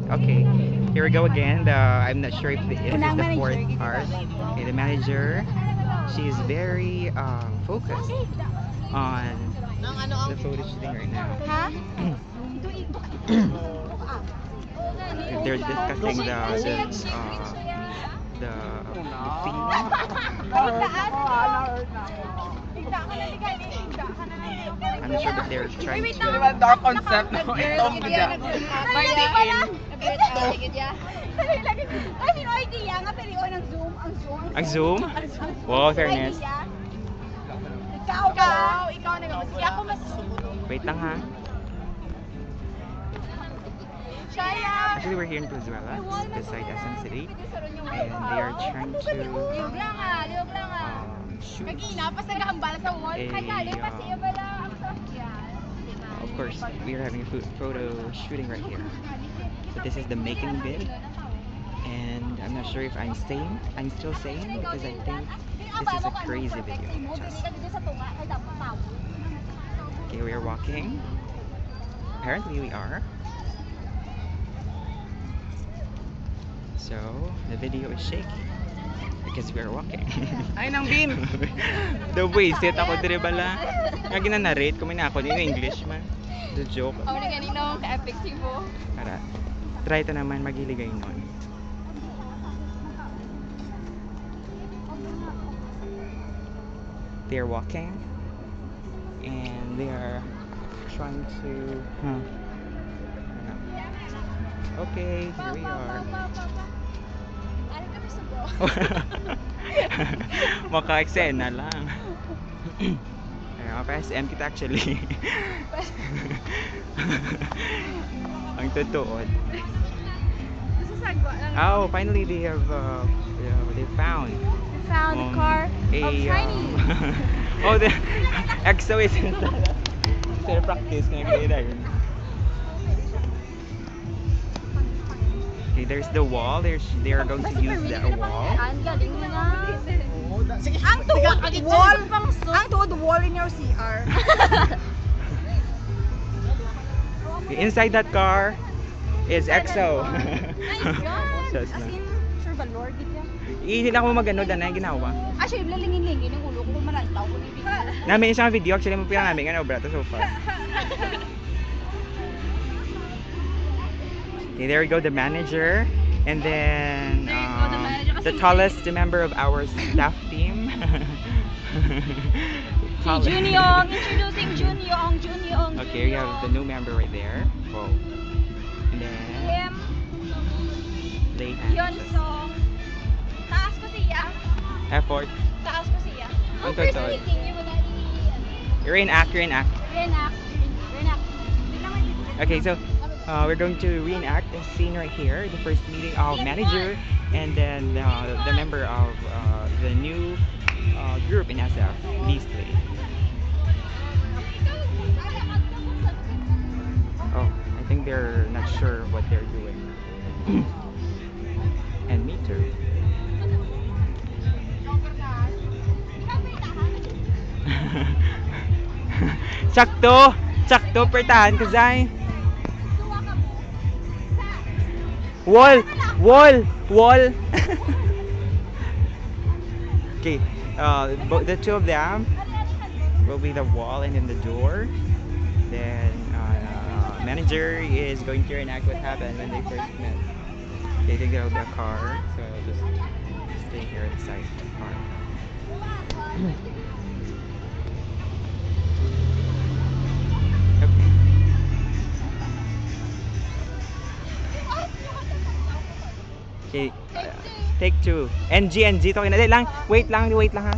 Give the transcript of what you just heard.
Okay, here we go again. I'm not sure if this is the fourth part. Okay, the manager, she is very focused on the photo shooting right now. They're discussing the theme. I'm not sure, but they're trying to. Dark concept no itong bigla. Ang zoom? Wow, fairness. Ikaw na mas. Ako mas. Wait lang ha. Shaya! Actually, we're here in Pazuela, beside SM City, and they are trying to Liog lang ah. shoot. Kagina, pas nagahambala sa wall. Eh, Kaya pa siya bala ang sakyan. Of course, we are having a photo shooting right here. So this is the making vid, and I'm not sure if I'm still sane, because I think this is a crazy video. Just. Okay, we are walking. Apparently we are. So the video is shaky because we are walking. Ay nang beam. The way set ako dire bala. Nga ginanarrate ko man ako in English man. The joke. Ako na ganito ka-epic mo. Para try to naman magiligay nun. They are walking and they are trying to okay, here we are. Ano kami sa bro? Maka-eksena lang. Pa-SM kita actually. Ang totoo. Nasasagwa lang. Oh, finally they have they found Found the car a of Shiny. oh, the EXO is instead of practice na yun. Okay, there's the wall. They are going to use that wall. Ang galing mo na. Ang tuwod wall pang Ang tuwod wall in your CR. Okay, inside that car is EXO. Just As na. in, sure ba Lord? Hindi lang mo magano na ginawa. Actually, lalingin-lingin yung ulo ko malantaw ko ni video. Namin isang video actually mo pila namin ano brato so far. Okay, there we go, the manager, and then the tallest member of our staff team. Si Junyong, introducing Junyong. Okay, we have the new member right there. Whoa. And then Him, Lay Hyunsung. Taas ko siya. effort. Taas ko siya. Ang First totoo. meeting, yung wala ni... Reenact. Reenact. Okay, so we're going to reenact the scene right here, the first meeting of manager and then the member of the new group in SF, these three. Oh, I think they're not sure what they're doing. And me too. Sakto, pertahan ka, Zay. Wall. Okay, the two of them will be the wall and then the door. Then manager is going to reenact what happened when they first met. They take out the car, so I'll just stay here inside the car. Okay, take two. NG, to. Wait lang ha.